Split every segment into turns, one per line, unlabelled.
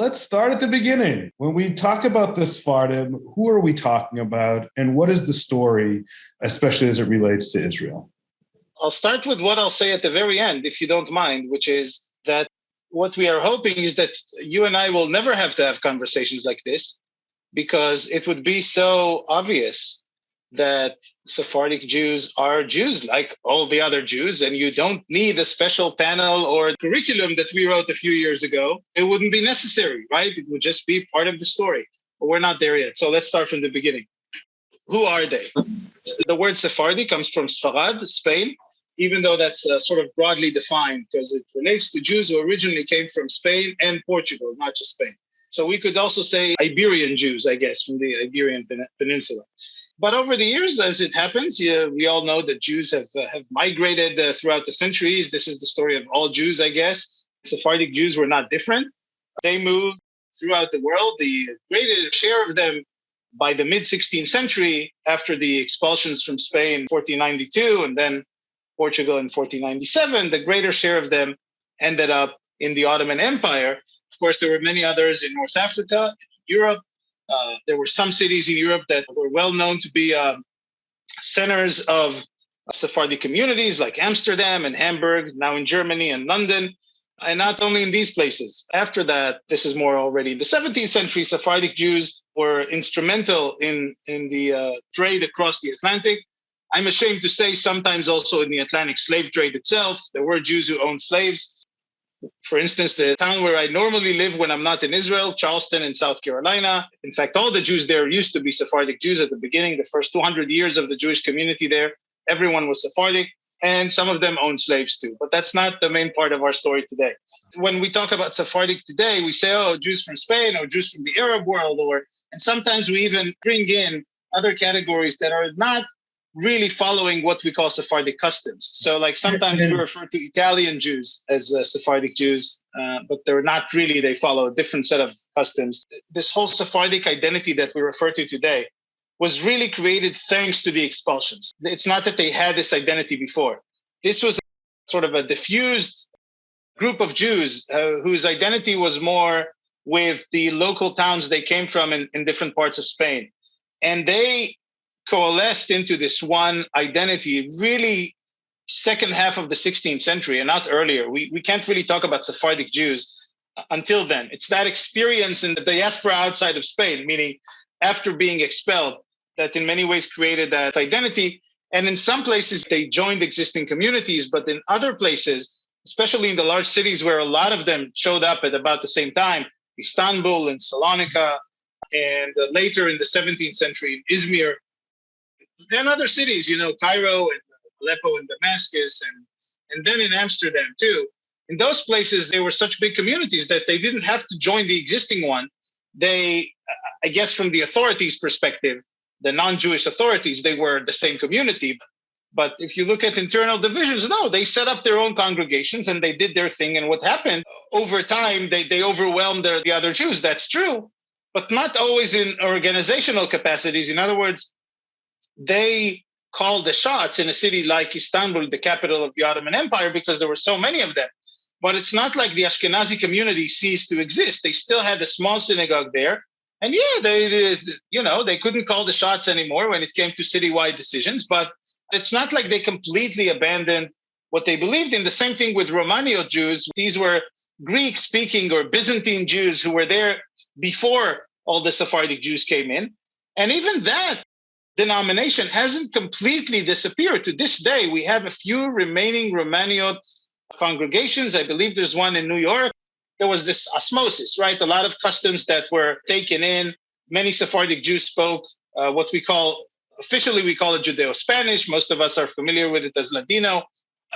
Let's start at the beginning. When we talk about the Sephardim, who are we talking about, and what is the story, especially as it relates to Israel?
I'll start with what I'll say at the very end, if you don't mind, which is that what we are hoping is that you and I will never have to have conversations like this, because it would be so obvious that Sephardic Jews are Jews like all the other Jews, and you don't need a special panel or curriculum that we wrote a few years ago. It wouldn't be necessary, right? It would just be part of the story. But we're not there yet. So let's start from the beginning. Who are they? The word Sephardi comes from Sfarad, Spain, even though that's sort of broadly defined because it relates to Jews who originally came from Spain and Portugal, not just Spain. So we could also say Iberian Jews, I guess, from the Iberian Peninsula. But over the years, as it happens, we all know that Jews have migrated throughout the centuries. This is the story of all Jews, I guess. Sephardic Jews were not different. They moved throughout the world. The greatest share of them by the mid-16th century, after the expulsions from Spain in 1492 and then Portugal in 1497, the greater share of them ended up in the Ottoman Empire. Of course, there were many others in North Africa, Europe. There were some cities in Europe that were well known to be centers of Sephardic communities like Amsterdam and Hamburg, now in Germany and London. And not only in these places. After that, this is more already in the 17th century, Sephardic Jews were instrumental in the trade across the Atlantic. I'm ashamed to say sometimes also in the Atlantic slave trade itself, there were Jews who owned slaves. For instance, the town where I normally live when I'm not in Israel, Charleston in South Carolina. In fact, all the Jews there used to be Sephardic Jews at the beginning. The first 200 years of the Jewish community there, everyone was Sephardic, and some of them owned slaves too. But that's not the main part of our story today. When we talk about Sephardic today, we say, oh, Jews from Spain or Jews from the Arab world, and sometimes we even bring in other categories that are not really following what we call Sephardic customs. So like sometimes we refer to Italian Jews as Sephardic Jews, but they're not really, they follow a different set of customs. This whole Sephardic identity that we refer to today was really created thanks to the expulsions. It's not that they had this identity before. This was sort of a diffused group of Jews whose identity was more with the local towns they came from in different parts of Spain. And they coalesced into this one identity really second half of the 16th century and not earlier. We can't really talk about Sephardic Jews until then. It's that experience in the diaspora outside of Spain, meaning after being expelled, that in many ways created that identity. And in some places, they joined existing communities, but in other places, especially in the large cities where a lot of them showed up at about the same time, Istanbul and Salonika, and later in the 17th century in Izmir, and other cities, Cairo and Aleppo and Damascus, and then in Amsterdam too. In those places, they were such big communities that they didn't have to join the existing one. They, I guess from the authorities' perspective, the non-Jewish authorities, they were the same community. But if you look at internal divisions, no, they set up their own congregations and they did their thing. And what happened over time, they overwhelmed the other Jews. That's true, but not always in organizational capacities. In other words, they called the shots in a city like Istanbul, the capital of the Ottoman Empire, because there were so many of them. But it's not like the Ashkenazi community ceased to exist. They still had a small synagogue there. And they couldn't call the shots anymore when it came to citywide decisions. But it's not like they completely abandoned what they believed in. The same thing with Romaniote Jews. These were Greek-speaking or Byzantine Jews who were there before all the Sephardic Jews came in. And even that denomination hasn't completely disappeared. To this day, we have a few remaining Romaniote congregations. I believe there's one in New York. There was this osmosis, right? A lot of customs that were taken in. Many Sephardic Jews spoke what officially we call it Judeo-Spanish. Most of us are familiar with it as Ladino,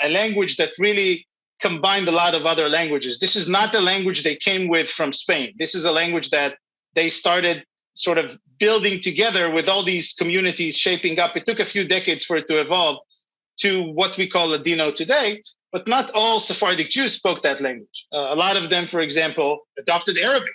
a language that really combined a lot of other languages. This is not the language they came with from Spain. This is a language that they started sort of building together with all these communities shaping up. It took a few decades for it to evolve to what we call Ladino today, but not all Sephardic Jews spoke that language. A lot of them, for example, adopted Arabic.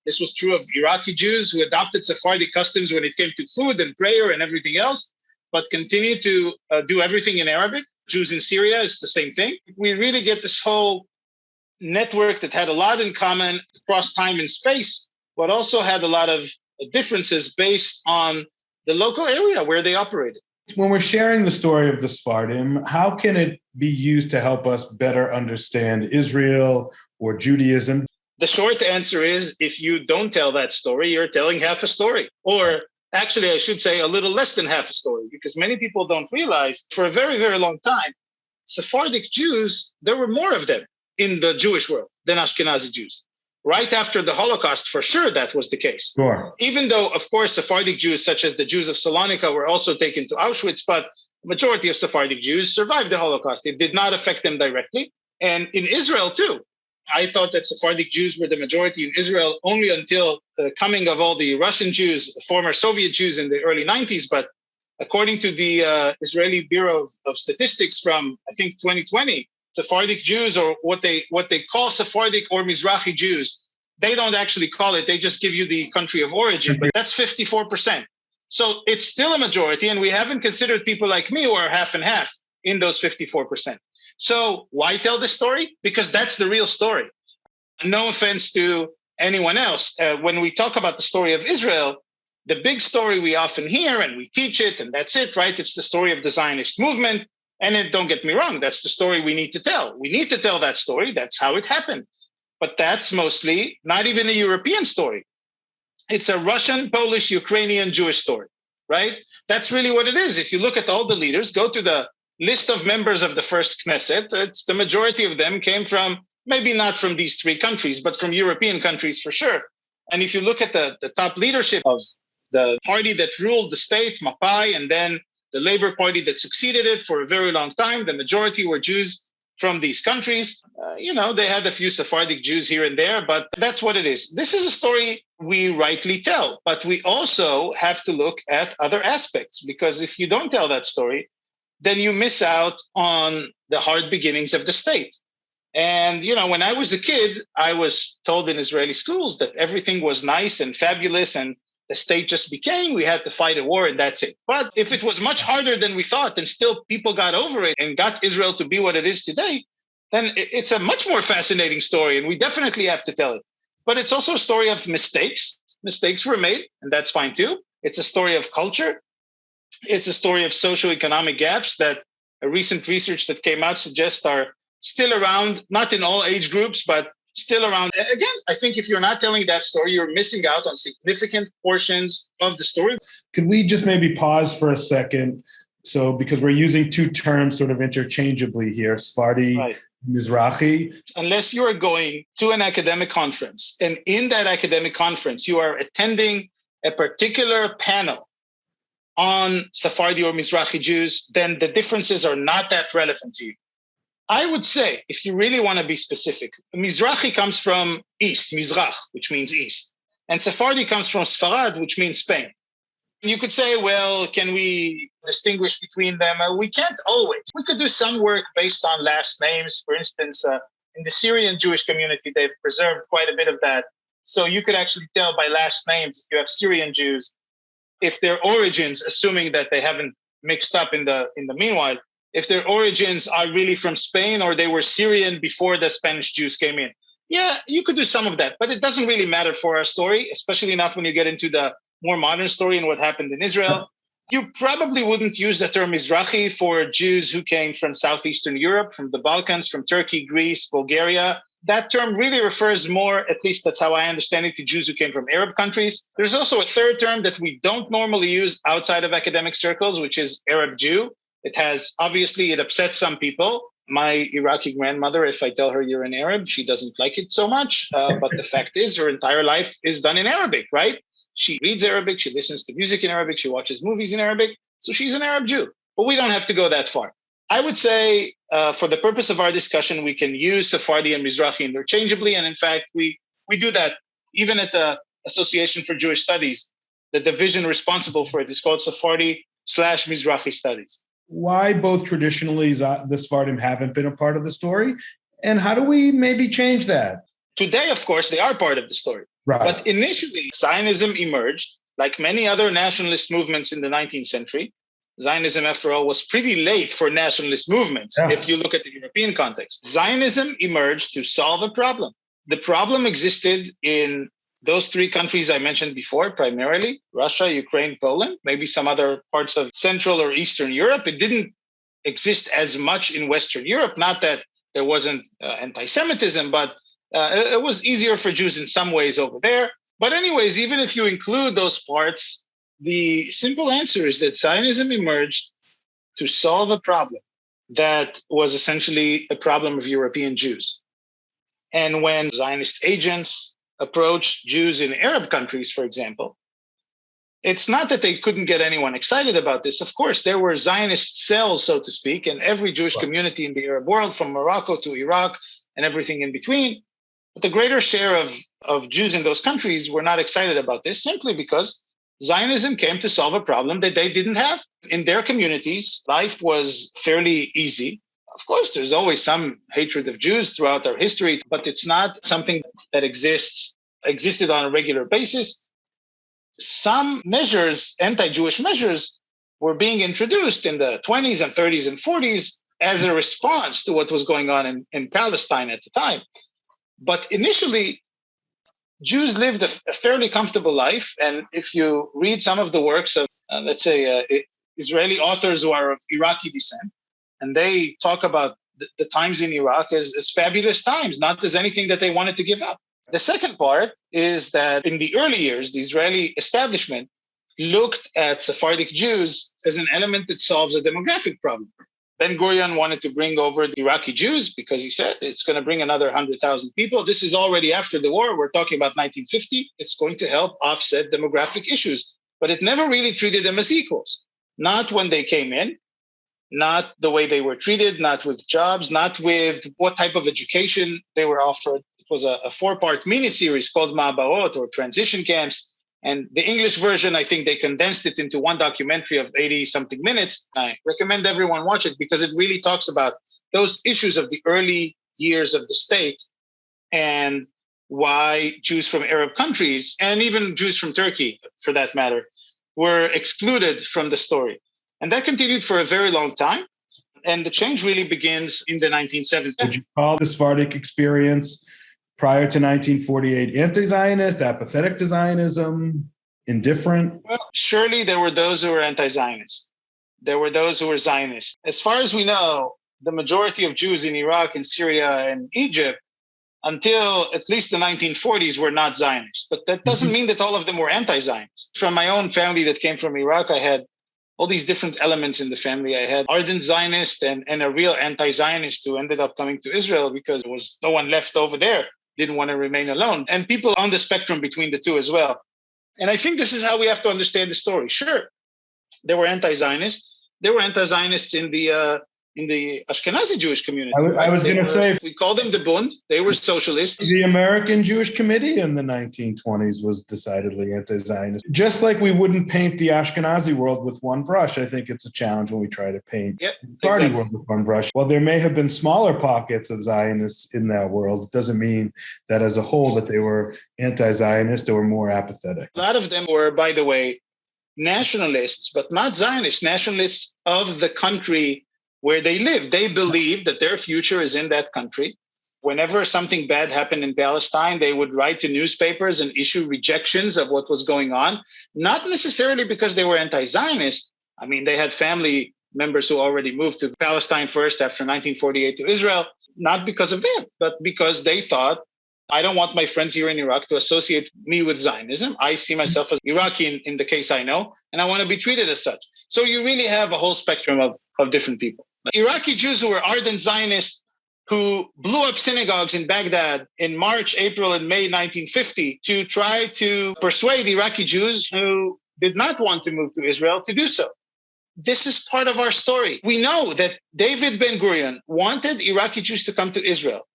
This was true of Iraqi Jews who adopted Sephardic customs when it came to food and prayer and everything else, but continued to do everything in Arabic. Jews in Syria is the same thing. We really get this whole network that had a lot in common across time and space, but also had a lot of differences based on the local area where they operated.
When we're sharing the story of the Sefardim, how can it be used to help us better understand Israel or Judaism?
The short answer is, if you don't tell that story, you're telling half a story. Or actually, I should say a little less than half a story, because many people don't realize for a very, very long time, Sephardic Jews, there were more of them in the Jewish world than Ashkenazi Jews. Right after the Holocaust, for sure, that was the case.
Sure.
Even though, of course, Sephardic Jews, such as the Jews of Salonika, were also taken to Auschwitz, but the majority of Sephardic Jews survived the Holocaust. It did not affect them directly. And in Israel, too, I thought that Sephardic Jews were the majority in Israel only until the coming of all the Russian Jews, former Soviet Jews in the early 90s. But according to the Israeli Bureau of Statistics from, I think, 2020, Sephardic Jews, or what they call Sephardic or Mizrahi Jews, they don't actually call it. They just give you the country of origin, but that's 54%. So it's still a majority, and we haven't considered people like me who are half and half in those 54%. So why tell this story? Because that's the real story. No offense to anyone else. When we talk about the story of Israel, the big story we often hear, and we teach it, and that's it, right? It's the story of the Zionist movement. And don't get me wrong, that's the story we need to tell. We need to tell that story. That's how it happened. But that's mostly not even a European story. It's a Russian, Polish, Ukrainian, Jewish story, right? That's really what it is. If you look at all the leaders, go to the list of members of the first Knesset, it's the majority of them came from, maybe not from these three countries, but from European countries for sure. And if you look at the top leadership of the party that ruled the state, Mapai, and then the Labour Party that succeeded it for a very long time, the majority were Jews from these countries. They had a few Sephardic Jews here and there, but that's what it is. This is a story we rightly tell, but we also have to look at other aspects, because if you don't tell that story, then you miss out on the hard beginnings of the state. And, when I was a kid, I was told in Israeli schools that everything was nice and fabulous and the state just became, we had to fight a war and that's it. But if it was much harder than we thought and still people got over it and got Israel to be what it is today, then it's a much more fascinating story and we definitely have to tell it. But it's also a story of mistakes. Mistakes were made, and that's fine too. It's a story of culture. It's a story of socioeconomic gaps that a recent research that came out suggests are still around, not in all age groups, but still around. Again, I think if you're not telling that story, you're missing out on significant portions of the story.
Could we just maybe pause for a second? So, because we're using two terms sort of interchangeably here, Sephardi, right, Mizrahi.
Unless you are going to an academic conference, and in that academic conference, you are attending a particular panel on Sephardi or Mizrahi Jews, then the differences are not that relevant to you. I would say, if you really want to be specific, Mizrahi comes from east, Mizrach, which means east. And Sephardi comes from Sfarad, which means Spain. You could say, well, can we distinguish between them? We can't always. We could do some work based on last names. For instance, in the Syrian Jewish community, they've preserved quite a bit of that. So you could actually tell by last names, if you have Syrian Jews, if their origins, assuming that they haven't mixed up in the meanwhile, if their origins are really from Spain or they were Syrian before the Spanish Jews came in. Yeah, you could do some of that, but it doesn't really matter for our story, especially not when you get into the more modern story and what happened in Israel. You probably wouldn't use the term Mizrahi for Jews who came from Southeastern Europe, from the Balkans, from Turkey, Greece, Bulgaria. That term really refers more, at least that's how I understand it, to Jews who came from Arab countries. There's also a third term that we don't normally use outside of academic circles, which is Arab Jew. It upsets some people. My Iraqi grandmother, if I tell her you're an Arab, she doesn't like it so much. But the fact is, her entire life is done in Arabic, right? She reads Arabic, she listens to music in Arabic, she watches movies in Arabic. So she's an Arab Jew. But we don't have to go that far. I would say, for the purpose of our discussion, we can use Sephardi and Mizrahi interchangeably. And in fact, we do that even at the Association for Jewish Studies. The division responsible for it is called Sephardi/Mizrahi Studies.
Why both traditionally the Sephardim haven't been a part of the story? And how do we maybe change that?
Today, of course, they are part of the story.
Right.
But initially, Zionism emerged, like many other nationalist movements in the 19th century, Zionism, after all, was pretty late for nationalist movements. Yeah. If you look at the European context, Zionism emerged to solve a problem. The problem existed in those three countries I mentioned before, primarily Russia, Ukraine, Poland, maybe some other parts of Central or Eastern Europe. It didn't exist as much in Western Europe. Not that there wasn't anti-Semitism, but it was easier for Jews in some ways over there. But anyways, even if you include those parts, the simple answer is that Zionism emerged to solve a problem that was essentially a problem of European Jews. And when Zionist agents approached Jews in Arab countries, for example, it's not that they couldn't get anyone excited about this. Of course, there were Zionist cells, so to speak, in every Jewish community in the Arab world, from Morocco to Iraq and everything in between. But the greater share of Jews in those countries were not excited about this simply because Zionism came to solve a problem that they didn't have. In their communities, life was fairly easy. Of course, there's always some hatred of Jews throughout our history, but it's not something that existed on a regular basis. Some measures, anti-Jewish measures, were being introduced in the 20s and 30s and 40s as a response to what was going on in Palestine at the time. But initially, Jews lived a fairly comfortable life. And if you read some of the works of, let's say, Israeli authors who are of Iraqi descent, and they talk about the times in Iraq as fabulous times, not as anything that they wanted to give up. The second part is that in the early years, the Israeli establishment looked at Sephardic Jews as an element that solves a demographic problem. Ben-Gurion wanted to bring over the Iraqi Jews because he said it's going to bring another 100,000 people. This is already after the war. We're talking about 1950. It's going to help offset demographic issues. But it never really treated them as equals. Not when they came in, not the way they were treated, not with jobs, not with what type of education they were offered. It was a 4-part miniseries called Ma'abarot, or transition camps. And the English version, I think they condensed it into one documentary of 80-something minutes. I recommend everyone watch it because it really talks about those issues of the early years of the state and why Jews from Arab countries, and even Jews from Turkey, for that matter, were excluded from the story. And that continued for a very long time. And the change really begins in the 1970s.
Would you call the Sephardic experience prior to 1948 anti-Zionist, apathetic to Zionism, indifferent?
Well, surely there were those who were anti-Zionist. There were those who were Zionists. As far as we know, the majority of Jews in Iraq and Syria and Egypt, until at least the 1940s, were not Zionists. But that doesn't mean that all of them were anti-Zionist. From my own family that came from Iraq, I had all these different elements in the family. I had ardent Zionist and a real anti-Zionist who ended up coming to Israel because there was no one left over there, didn't want to remain alone, and people on the spectrum between the two as well. And I think this is how we have to understand the story. Sure, there were anti-Zionists. There were anti-Zionists in the Ashkenazi Jewish community.
I was going to say,
we called them the Bund. They were socialists.
The American Jewish Committee in the 1920s was decidedly anti-Zionist. Just like we wouldn't paint the Ashkenazi world with one brush, I think it's a challenge when we try to paint the Sephardi world with one brush. While there may have been smaller pockets of Zionists in that world, it doesn't mean that as a whole that they were anti-Zionist or more apathetic.
A lot of them were, by the way, nationalists, but not Zionists, nationalists of the country where they live. They believed that their future is in that country. Whenever something bad happened in Palestine, they would write to newspapers and issue rejections of what was going on, not necessarily because they were anti-Zionist. I mean, they had family members who already moved to Palestine first after 1948 to Israel, not because of that, but because they thought, I don't want my friends here in Iraq to associate me with Zionism. I see myself as Iraqi in the case I know, and I want to be treated as such. So you really have a whole spectrum of different people. Iraqi Jews who were ardent Zionists who blew up synagogues in Baghdad in March, April, and May 1950 to try to persuade Iraqi Jews who did not want to move to Israel to do so. This is part of our story. We know that David Ben-Gurion wanted Iraqi Jews to come to Israel.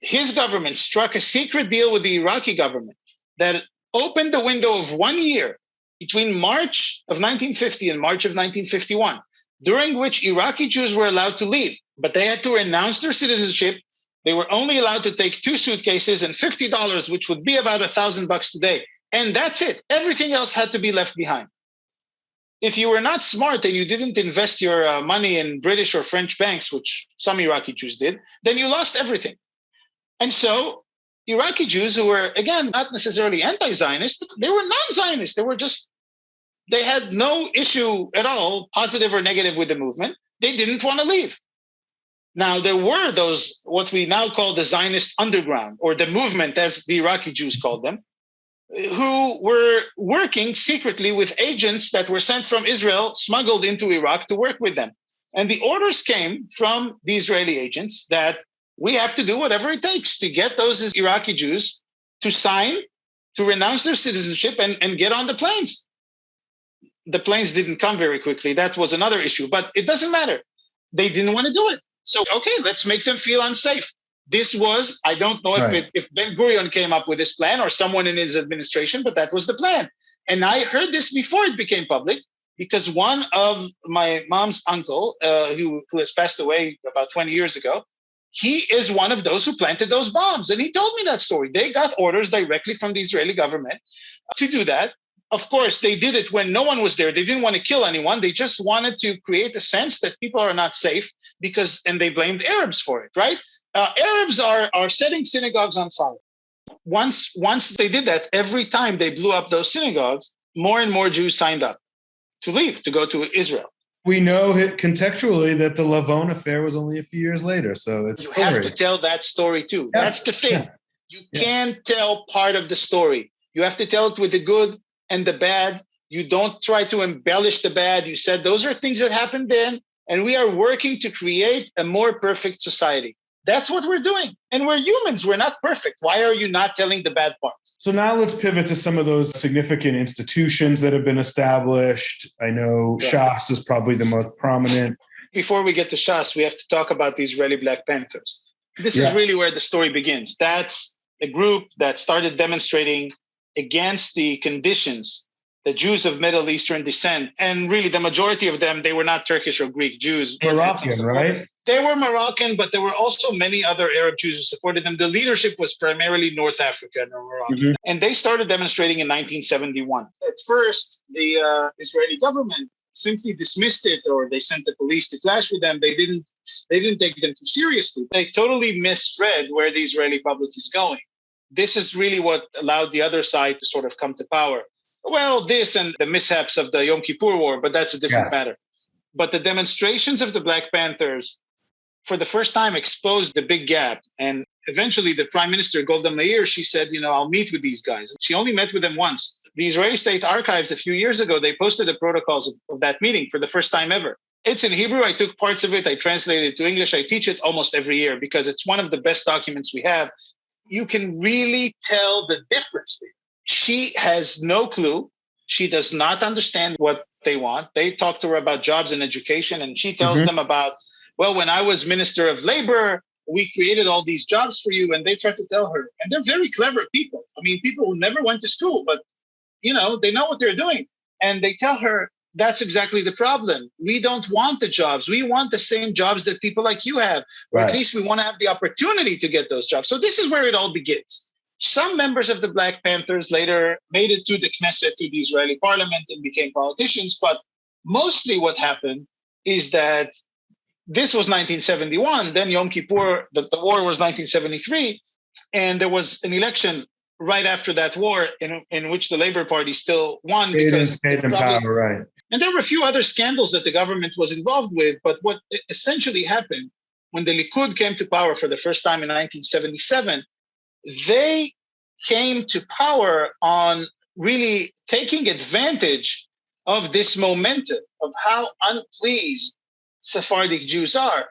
His government struck a secret deal with the Iraqi government that opened the window of 1 year between March of 1950 and March of 1951, during which Iraqi Jews were allowed to leave, but they had to renounce their citizenship. They were only allowed to take 2 suitcases and $50, which would be about $1,000 today. And that's it. Everything else had to be left behind. if you were not smart and you didn't invest your money in British or French banks, which some Iraqi Jews did, then you lost everything. And so Iraqi Jews who were, again, not necessarily anti-Zionist, but they were non-Zionist. They had no issue at all, positive or negative, with the movement. They didn't want to leave. Now, there were those, what we now call the Zionist underground, or the movement, as the Iraqi Jews called them, who were working secretly with agents that were sent from Israel, smuggled into Iraq to work with them. And the orders came from the Israeli agents that we have to do whatever it takes to get those Iraqi Jews to sign, to renounce their citizenship and get on the planes. The planes didn't come very quickly. That was another issue, but it doesn't matter. They didn't want to do it. So, okay, let's make them feel unsafe. This was, I don't know if Ben-Gurion came up with this plan or someone in his administration, but that was the plan. And I heard this before it became public, because one of my mom's uncle, who has passed away about 20 years ago, he is one of those who planted those bombs. And he told me that story. They got orders directly from the Israeli government to do that. Of course, they did it when no one was there. They didn't want to kill anyone. They just wanted to create a sense that people are not safe and they blamed Arabs for it, right? Arabs are setting synagogues on fire. Once they did that, every time they blew up those synagogues, more and more Jews signed up to leave, to go to Israel.
We know contextually that the Lavon affair was only a few years later. So
you have to tell that story too. Yeah. That's the thing. Yeah. You can't tell part of the story. You have to tell it with the good and the bad. You don't try to embellish the bad. You said those are things that happened then, and we are working to create a more perfect society. That's what we're doing. And we're humans. We're not perfect. Why are you not telling the bad parts?
So now let's pivot to some of those significant institutions that have been established. I know Shas is probably the most prominent.
Before we get to Shas, we have to talk about the Israeli Black Panthers. This is really where the story begins. That's a group that started demonstrating against the conditions that Jews of Middle Eastern descent, and really the majority of them, they were not Turkish or Greek Jews.
Moroccan, right?
They were Moroccan, but there were also many other Arab Jews who supported them. The leadership was primarily North African or Moroccan. Mm-hmm. And they started demonstrating in 1971. At first, the Israeli government simply dismissed it, or they sent the police to clash with them. They didn't take them too seriously. They totally misread where the Israeli public is going. This is really what allowed the other side to sort of come to power. Well, this and the mishaps of the Yom Kippur War, but that's a different matter. But the demonstrations of the Black Panthers, for the first time, exposed the big gap. And eventually the Prime Minister, Golda Meir, she said, I'll meet with these guys. She only met with them once. The Israeli State Archives, a few years ago, they posted the protocols of that meeting for the first time ever. It's in Hebrew. I took parts of it. I translated it to English. I teach it almost every year because it's one of the best documents we have. You can really tell the difference. She has no clue. She does not understand what they want. They talk to her about jobs and education, and she tells them about, well, when I was Minister of Labor, we created all these jobs for you, and they try to tell her. And they're very clever people. I mean, people who never went to school, but, they know what they're doing. And they tell her, that's exactly the problem. We don't want the jobs. We want the same jobs that people like you have, or at least we want to have the opportunity to get those jobs. So this is where it all begins. Some members of the Black Panthers later made it to the Knesset, to the Israeli parliament, and became politicians. But mostly what happened is that this was 1971. Then Yom Kippur, the war was 1973. And there was an election right after that war in which the Labor Party still won.
Power.
And there were a few other scandals that the government was involved with. But what essentially happened when the Likud came to power for the first time in 1977, they came to power on really taking advantage of this momentum of how unpleased Sephardic Jews are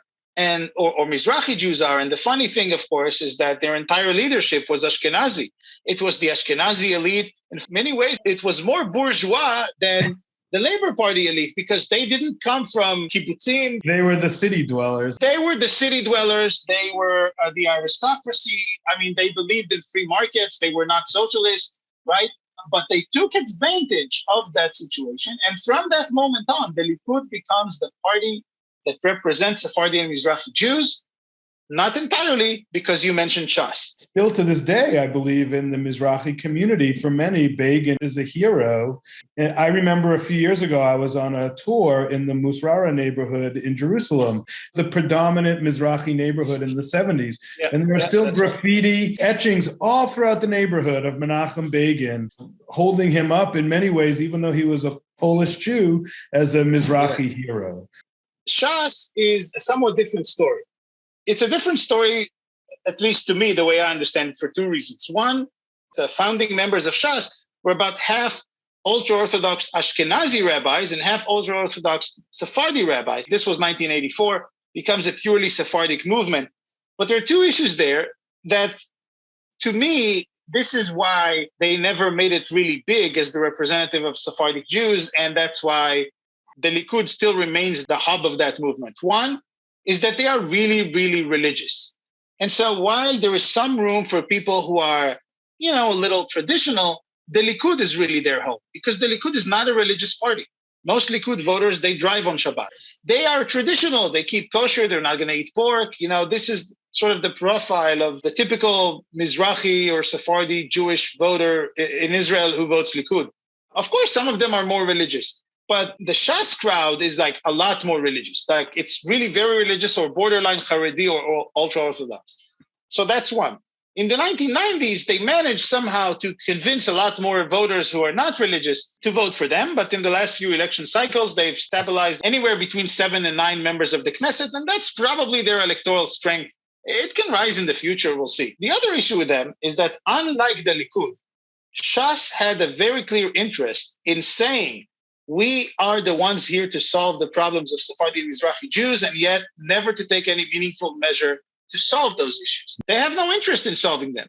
or Mizrahi Jews are. And the funny thing, of course, is that their entire leadership was Ashkenazi. It was the Ashkenazi elite. In many ways, it was more bourgeois than the Labor Party elite, because they didn't come from kibbutzim.
They were the city dwellers.
They were the city dwellers. They were the aristocracy. I mean, they believed in free markets. They were not socialists, right? But they took advantage of that situation. And from that moment on, the Likud becomes the party that represents Sephardi and Mizrahi Jews. Not entirely, because you mentioned Shas.
Still to this day, I believe in the Mizrahi community, for many, Begin is a hero. And I remember a few years ago, I was on a tour in the Musrara neighborhood in Jerusalem, the predominant Mizrahi neighborhood in the 70s. Yeah, and there are still graffiti etchings all throughout the neighborhood of Menachem Begin, holding him up in many ways, even though he was a Polish Jew, as a Mizrahi hero.
Shas is a somewhat different story. It's a different story, at least to me, the way I understand it, for two reasons. One, the founding members of Shas were about half ultra-Orthodox Ashkenazi rabbis and half ultra-Orthodox Sephardi rabbis. This was 1984, becomes a purely Sephardic movement. But there are two issues there that, to me, this is why they never made it really big as the representative of Sephardic Jews, and that's why the Likud still remains the hub of that movement. One is that they are really, really religious. And so while there is some room for people who are, a little traditional, the Likud is really their home, because the Likud is not a religious party. Most Likud voters, they drive on Shabbat. They are traditional. They keep kosher. They're not going to eat pork. This is sort of the profile of the typical Mizrahi or Sephardi Jewish voter in Israel who votes Likud. Of course, some of them are more religious. But the Shas crowd is like a lot more religious. Like it's really very religious or borderline Haredi or ultra-Orthodox. So that's one. In the 1990s, they managed somehow to convince a lot more voters who are not religious to vote for them. But in the last few election cycles, they've stabilized anywhere between 7 and 9 members of the Knesset. And that's probably their electoral strength. It can rise in the future. We'll see. The other issue with them is that unlike the Likud, Shas had a very clear interest in saying, we are the ones here to solve the problems of Sephardi and Mizrahi Jews, and yet never to take any meaningful measure to solve those issues. They have no interest in solving them.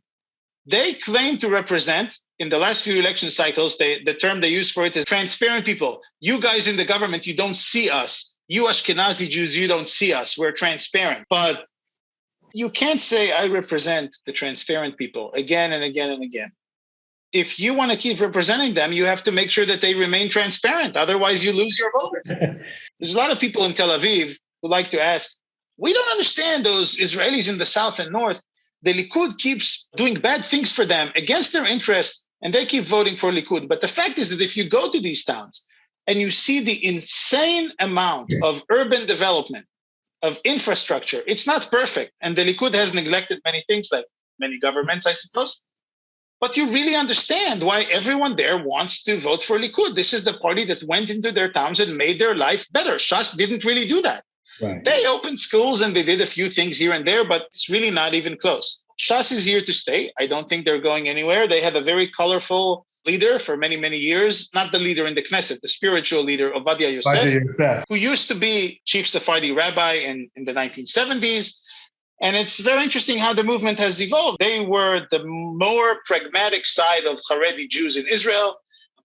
They claim to represent, in the last few election cycles, the term they use for it is transparent people. You guys in the government, you don't see us. You Ashkenazi Jews, you don't see us. We're transparent. But you can't say I represent the transparent people again and again and again. If you want to keep representing them, you have to make sure that they remain transparent. Otherwise, you lose your voters. There's a lot of people in Tel Aviv who like to ask, we don't understand those Israelis in the south and north. The Likud keeps doing bad things for them against their interest, and they keep voting for Likud. But the fact is that if you go to these towns and you see the insane amount of urban development, of infrastructure, it's not perfect. And the Likud has neglected many things, like many governments, I suppose. But you really understand why everyone there wants to vote for Likud. This is the party that went into their towns and made their life better. Shas didn't really do that. Right. They opened schools and they did a few things here and there, but it's really not even close. Shas is here to stay. I don't think they're going anywhere. They had a very colorful leader for many, many years. Not the leader in the Knesset, the spiritual leader, Ovadia Yosef, who used to be chief Sephardi rabbi in the 1970s. And it's very interesting how the movement has evolved. They were the more pragmatic side of Haredi Jews in Israel.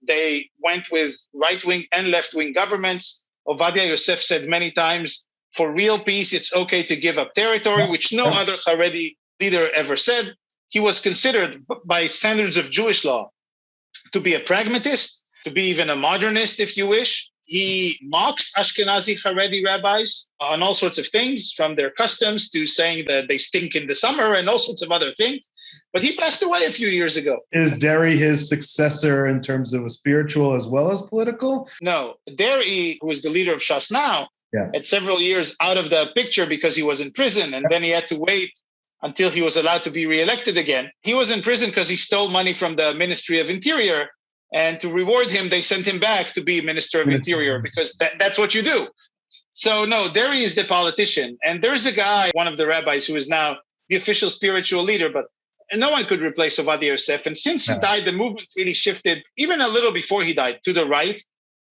They went with right-wing and left-wing governments. Ovadia Yosef said many times, for real peace, it's okay to give up territory, which no other Haredi leader ever said. He was considered by standards of Jewish law to be a pragmatist, to be even a modernist, if you wish. He mocks Ashkenazi Haredi rabbis on all sorts of things, from their customs to saying that they stink in the summer and all sorts of other things. But he passed away a few years ago.
Is Deri his successor in terms of spiritual as well as political?
No. Deri, who is the leader of Shas now, had several years out of the picture because he was in prison, and then he had to wait until he was allowed to be reelected again. He was in prison because he stole money from the Ministry of Interior. And to reward him, they sent him back to be Minister of Interior because that's what you do. So no, Deri is the politician. And there's a guy, one of the rabbis, who is now the official spiritual leader, but no one could replace Ovadia Yosef. And since he died, the movement really shifted, even a little before he died, to the right.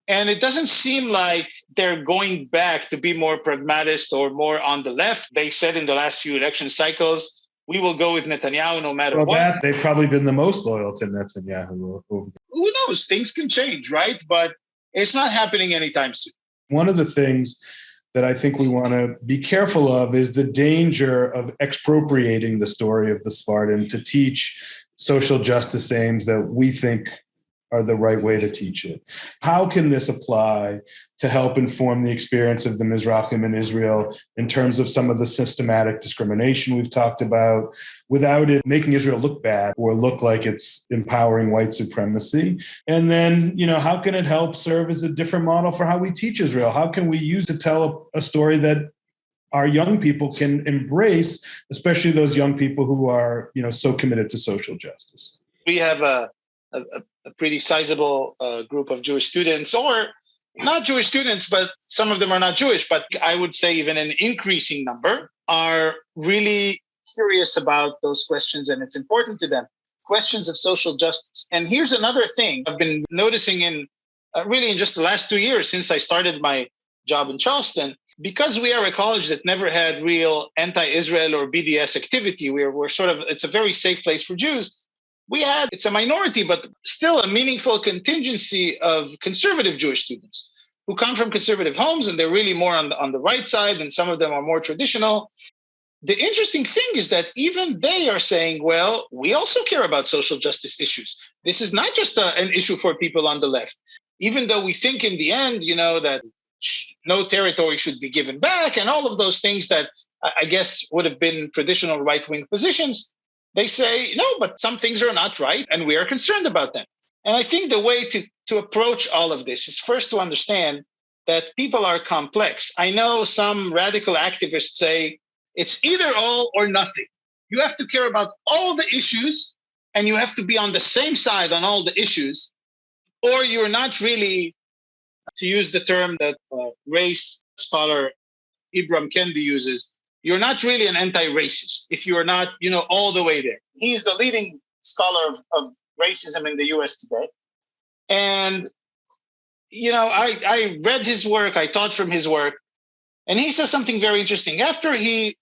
And it doesn't seem like they're going back to be more pragmatist or more on the left. They said in the last few election cycles, we will go with Netanyahu no matter what.
They've probably been the most loyal to Netanyahu.
Who knows? Things can change, right? But it's not happening anytime soon.
One of the things that I think we want to be careful of is the danger of expropriating the story of the Sephardim to teach social justice aims that we think are the right way to teach it? How can this apply to help inform the experience of the Mizrahim in Israel in terms of some of the systematic discrimination we've talked about, without it making Israel look bad or look like it's empowering white supremacy? And then, how can it help serve as a different model for how we teach Israel? How can we use to tell a story that our young people can embrace, especially those young people who are, so committed to social justice?
We have a pretty sizable group of Jewish students, or not Jewish students, but some of them are not Jewish, but I would say even an increasing number are really curious about those questions, and it's important to them. Questions of social justice. And here's another thing I've been noticing in just the last 2 years since I started my job in Charleston. Because we are a college that never had real anti-Israel or BDS activity, we're sort of, it's a very safe place for Jews. It's a minority, but still a meaningful contingency of conservative Jewish students who come from conservative homes, and they're really more on the right side, and some of them are more traditional. The interesting thing is that even they are saying, well, we also care about social justice issues. This is not just an issue for people on the left. Even though we think in the end, that no territory should be given back and all of those things that I guess would have been traditional right-wing positions, they say, no, but some things are not right, and we are concerned about them. And I think the way to approach all of this is first to understand that people are complex. I know some radical activists say it's either all or nothing. You have to care about all the issues, and you have to be on the same side on all the issues, or you're not really, to use the term that race scholar Ibram Kendi uses, you're not really an anti-racist if you're not, all the way there. He's the leading scholar of racism in the US today. And, I read his work, I taught from his work, and he says something very interesting. After he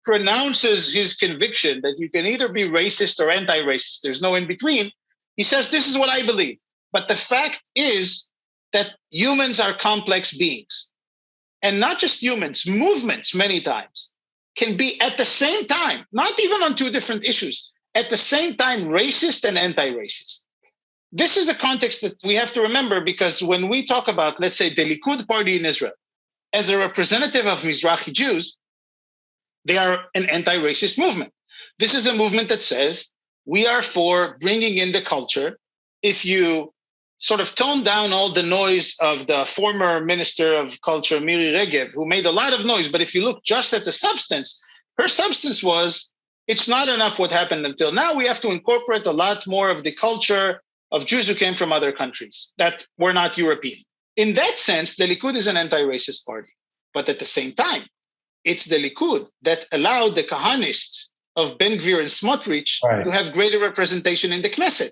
pronounces his conviction that you can either be racist or anti-racist, there's no in between, he says, this is what I believe. But the fact is that humans are complex beings. And not just humans, movements many times can be at the same time, not even on two different issues, at the same time racist and anti-racist. This is a context that we have to remember, because when we talk about, let's say, the Likud party in Israel, as a representative of Mizrahi Jews, they are an anti-racist movement. This is a movement that says we are for bringing in the culture. If you sort of tone down all the noise of the former Minister of Culture, Miri Regev, who made a lot of noise. But if you look just at the substance, her substance was, it's not enough what happened until now. We have to incorporate a lot more of the culture of Jews who came from other countries that were not European. In that sense, the Likud is an anti-racist party. But at the same time, it's the Likud that allowed the Kahanists of Ben Gvir and Smotrich to have greater representation in the Knesset.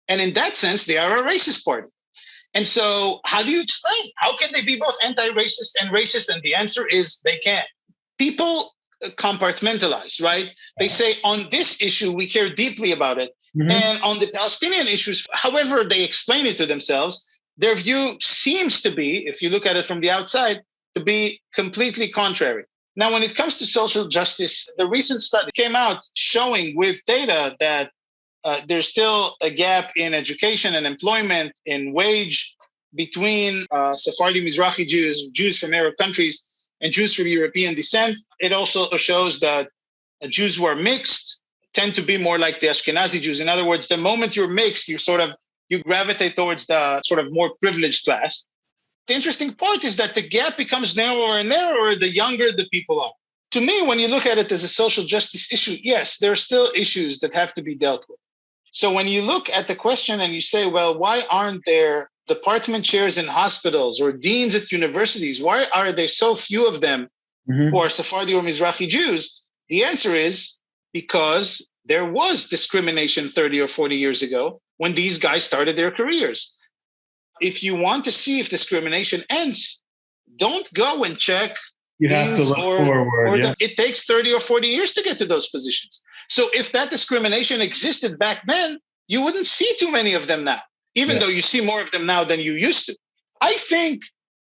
And in that sense, they are a racist party. And so how do you explain? How can they be both anti-racist and racist? And the answer is they can. People compartmentalize, right? They say on this issue, we care deeply about it. Mm-hmm. And on the Palestinian issues, however they explain it to themselves, their view seems to be, if you look at it from the outside, to be completely contrary. Now, when it comes to social justice, the recent study came out showing with data that there's still a gap in education and employment, in wage between Sephardi Mizrahi Jews, Jews from Arab countries, and Jews from European descent. It also shows that Jews who are mixed tend to be more like the Ashkenazi Jews. In other words, the moment you're mixed, you gravitate towards the sort of more privileged class. The interesting part is that the gap becomes narrower and narrower the younger the people are. To me, when you look at it as a social justice issue, yes, there are still issues that have to be dealt with. So when you look at the question and you say, well, why aren't there department chairs in hospitals or deans at universities? Why are there so few of them who are Sephardi or Mizrahi Jews? The answer is because there was discrimination 30 or 40 years ago when these guys started their careers. If you want to see if discrimination ends, don't go and check.
You have to look forward.
It takes 30 or 40 years to get to those positions. So if that discrimination existed back then, you wouldn't see too many of them now, even though you see more of them now than you used to. I think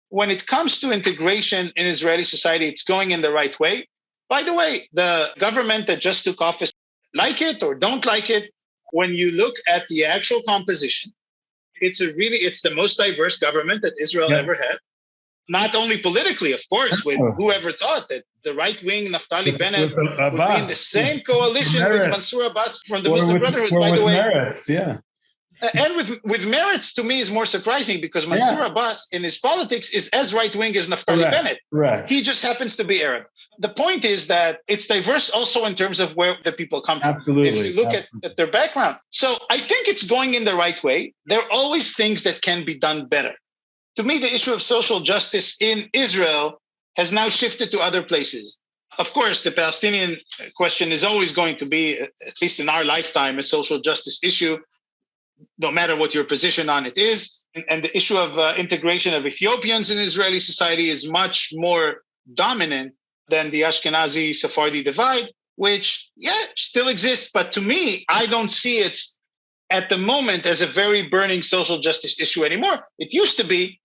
when it comes to integration in Israeli society, it's going in the right way. By the way, the government that just took office, like it or don't like it, when you look at the actual composition, It's the most diverse government that Israel ever had. Not only politically, of course, with whoever thought that the right-wing Naftali Bennett would be in the same coalition with Mansour Abbas from the Muslim Brotherhood, by the way.
Merits,
And with merits, to me, is more surprising because Mansour Abbas in his politics is as right-wing as Naftali Bennett.
Right.
He just happens to be Arab. The point is that it's diverse also in terms of where the people come from.
Absolutely.
If you look at their background. So I think it's going in the right way. There are always things that can be done better. To me, the issue of social justice in Israel has now shifted to other places. Of course, the Palestinian question is always going to be, at least in our lifetime, a social justice issue, no matter what your position on it is. And the issue of integration of Ethiopians in Israeli society is much more dominant than the Ashkenazi Sephardi divide, which, still exists. But to me, I don't see it at the moment as a very burning social justice issue anymore. It used to be.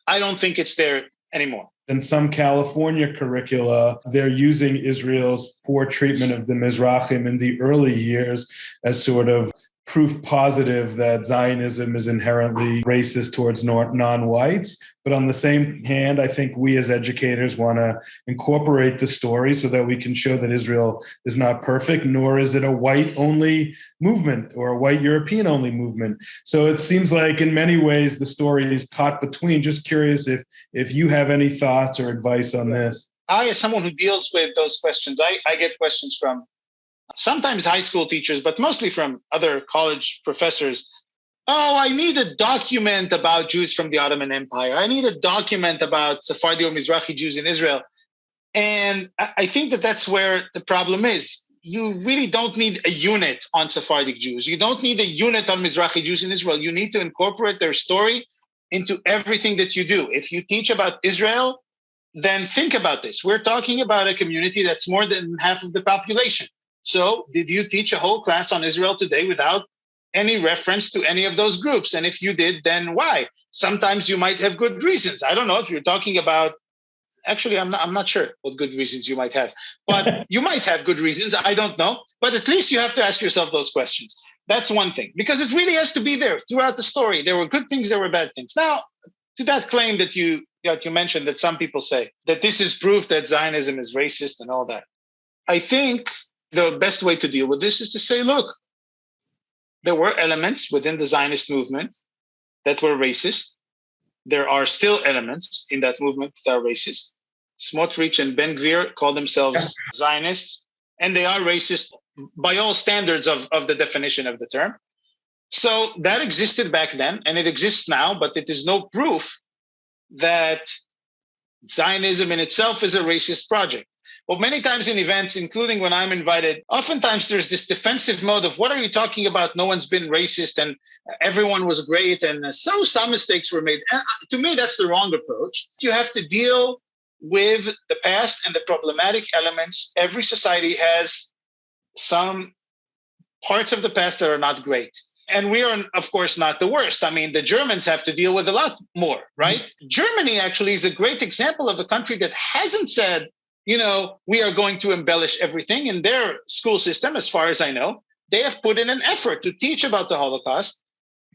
I don't think it's there anymore.
In some California curricula, they're using Israel's poor treatment of the Mizrahim in the early years as sort of proof positive that Zionism is inherently racist towards non-whites. But on the same hand, I think we as educators want to incorporate the story so that we can show that Israel is not perfect, nor is it a white-only movement or a white European-only movement. So it seems like in many ways the story is caught between. Just curious if you have any thoughts or advice on this.
I, as someone who deals with those questions, I get questions from sometimes high school teachers, but mostly from other college professors. Oh, I need a document about Jews from the Ottoman Empire. I need a document about Sephardi or Mizrahi Jews in Israel. And I think that that's where the problem is. You really don't need a unit on Sephardic Jews. You don't need a unit on Mizrahi Jews in Israel. You need to incorporate their story into everything that you do. If you teach about Israel, then think about this. We're talking about a community that's more than half of the population. So did you teach a whole class on Israel today without any reference to any of those groups? And if you did, then why? Sometimes you might have good reasons. I don't know if you're talking about, actually, I'm not sure what good reasons you might have, but you might have good reasons. I don't know. But at least you have to ask yourself those questions. That's one thing, because it really has to be there throughout the story. There were good things, there were bad things. Now, to that claim that you mentioned, that some people say that this is proof that Zionism is racist and all that. I think the best way to deal with this is to say, look, there were elements within the Zionist movement that were racist. There are still elements in that movement that are racist. Smotrich and Ben Gvir call themselves Zionists, and they are racist by all standards of the definition of the term. So that existed back then, and it exists now, but it is no proof that Zionism in itself is a racist project. Well, many times in events, including when I'm invited, oftentimes there's this defensive mode of what are you talking about? No one's been racist and everyone was great. And so some mistakes were made. And to me, that's the wrong approach. You have to deal with the past and the problematic elements. Every society has some parts of the past that are not great. And we are, of course, not the worst. I mean, the Germans have to deal with a lot more, right? Mm-hmm. Germany actually is a great example of a country that hasn't said, we are going to embellish everything. In their school system, as far as I know, they have put in an effort to teach about the Holocaust.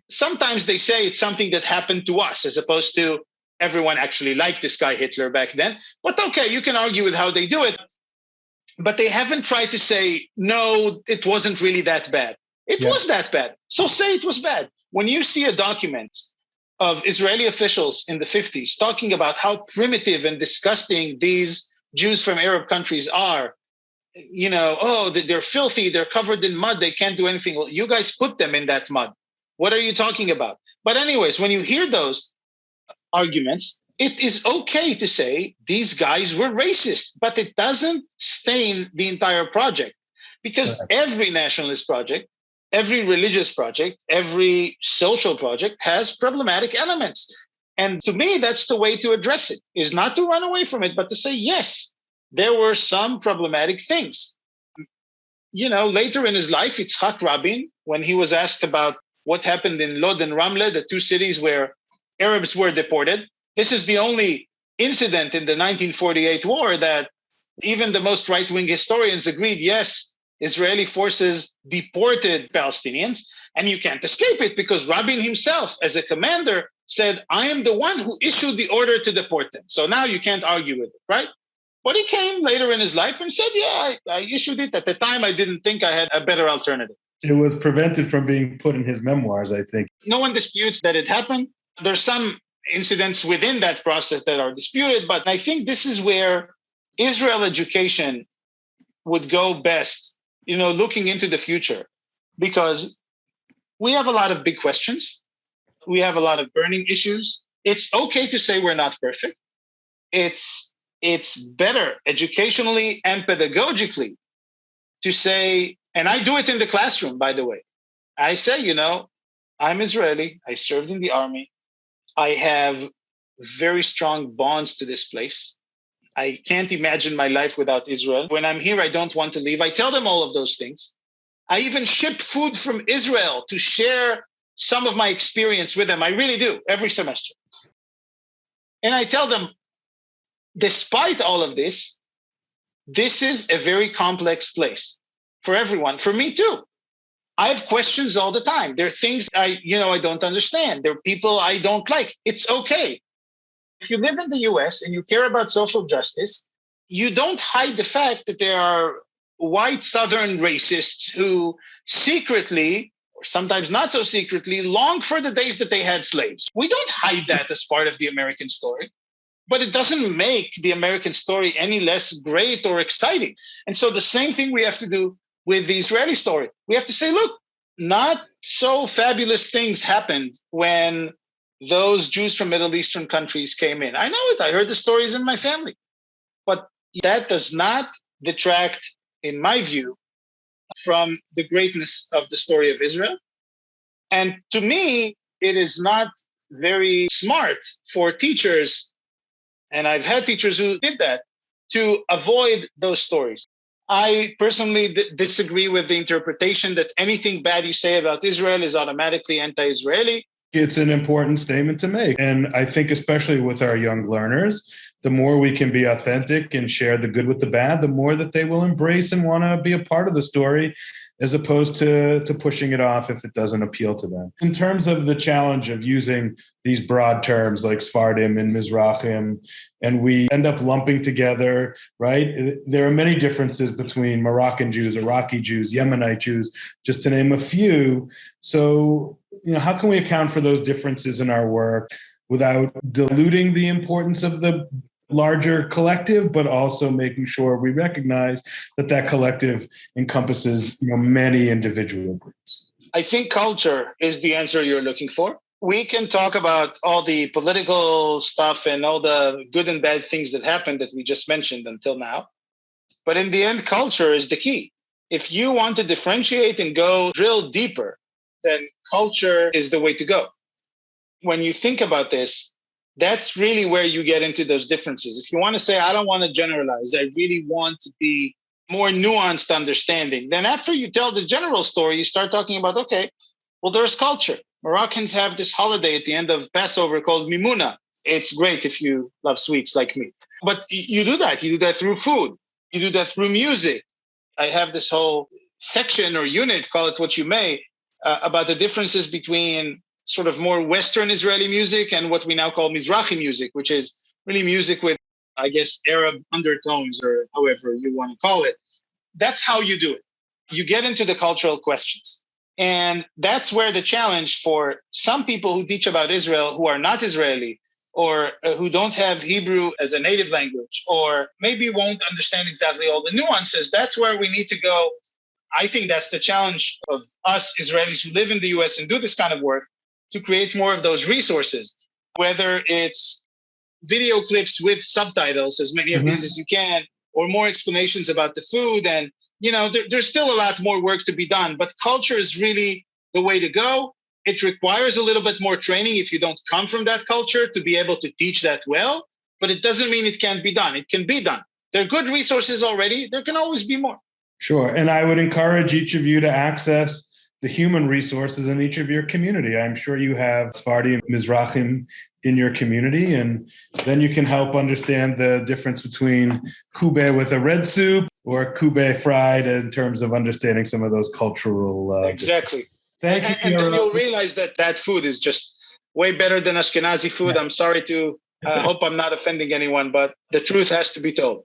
Sometimes they say it's something that happened to us, as opposed to everyone actually liked this guy Hitler back then. But okay, you can argue with how they do it. But they haven't tried to say, no, it wasn't really that bad. It was that bad. So say it was bad. When you see a document of Israeli officials in the 50s talking about how primitive and disgusting these Jews from Arab countries are, they're filthy, they're covered in mud, they can't do anything. Well, you guys put them in that mud. What are you talking about? But anyways, when you hear those arguments, it is okay to say these guys were racist, but it doesn't stain the entire project, because every nationalist project, every religious project, every social project has problematic elements. And to me, that's the way to address it, is not to run away from it, but to say, yes, there were some problematic things. Later in his life, Yitzhak Rabin, when he was asked about what happened in Lod and Ramle, the two cities where Arabs were deported, this is the only incident in the 1948 war that even the most right-wing historians agreed, yes, Israeli forces deported Palestinians. And you can't escape it because Rabin himself, as a commander, said, I am the one who issued the order to deport them. So now you can't argue with it, right? But he came later in his life and said, yeah, I issued it. At the time, I didn't think I had a better alternative.
It was prevented from being put in his memoirs, I think.
No one disputes that it happened. There's some incidents within that process that are disputed, but I think this is where Israel education would go best, looking into the future, because we have a lot of big questions. We have a lot of burning issues. It's okay to say we're not perfect. It's better educationally and pedagogically to say, and I do it in the classroom, by the way. I say, I'm Israeli. I served in the army. I have very strong bonds to this place. I can't imagine my life without Israel. When I'm here, I don't want to leave. I tell them all of those things. I even ship food from Israel to share some of my experience with them. I really do, every semester. And I tell them, despite all of this, this is a very complex place for everyone, for me too. I have questions all the time. There are things I don't understand. There are people I don't like. It's okay. If you live in the US and you care about social justice, you don't hide the fact that there are white Southern racists who secretly, or sometimes not so secretly, long for the days that they had slaves. We don't hide that as part of the American story, but it doesn't make the American story any less great or exciting. And so the same thing we have to do with the Israeli story. We have to say, look, not so fabulous things happened when those Jews from Middle Eastern countries came in. I know it. I heard the stories in my family. But that does not detract, in my view, from the greatness of the story of Israel. And to me, it is not very smart for teachers, and I've had teachers who did that, to avoid those stories. I personally disagree with the interpretation that anything bad you say about Israel is automatically anti-Israeli.
It's an important statement to make. And I think especially with our young learners, the more we can be authentic and share the good with the bad, the more that they will embrace and want to be a part of the story, as opposed to pushing it off if it doesn't appeal to them. In terms of the challenge of using these broad terms like Sefardíes and mizrajíes, and we end up lumping together, right? There are many differences between Moroccan Jews, Iraqi Jews, Yemenite Jews, just to name a few. So, how can we account for those differences in our work without diluting the importance of the larger collective, but also making sure we recognize that collective encompasses many individual groups?
I think culture is the answer you're looking for. We can talk about all the political stuff and all the good and bad things that happened that we just mentioned until now. But in the end, culture is the key. If you want to differentiate and go drill deeper, then culture is the way to go. When you think about this, that's really where you get into those differences. If you want to say, I don't want to generalize, I really want to be more nuanced understanding, then after you tell the general story, you start talking about, okay, well, there's culture. Moroccans have this holiday at the end of Passover called Mimuna. It's great if you love sweets like me. But you do that. You do that through food. You do that through music. I have this whole section or unit, call it what you may, about the differences between sort of more Western Israeli music and what we now call Mizrahi music, which is really music with, I guess, Arab undertones or however you want to call it. That's how you do it. You get into the cultural questions. And that's where the challenge for some people who teach about Israel who are not Israeli or who don't have Hebrew as a native language or maybe won't understand exactly all the nuances, that's where we need to go. I think that's the challenge of us Israelis who live in the US and do this kind of work, to create more of those resources, whether it's video clips with subtitles, as many of these as you can, or more explanations about the food. And, there's still a lot more work to be done, but culture is really the way to go. It requires a little bit more training if you don't come from that culture to be able to teach that well, but it doesn't mean it can't be done. It can be done. There are good resources already. There can always be more.
Sure. And I would encourage each of you to access the human resources in each of your community. I'm sure you have Sefardí and Mizrahim in your community, and then you can help understand the difference between kube with a red soup or kube fried in terms of understanding some of those cultural
Exactly.
Thank you.
And then you'll realize that food is just way better than Ashkenazi food. I'm sorry to hope I'm not offending anyone, but the truth has to be told.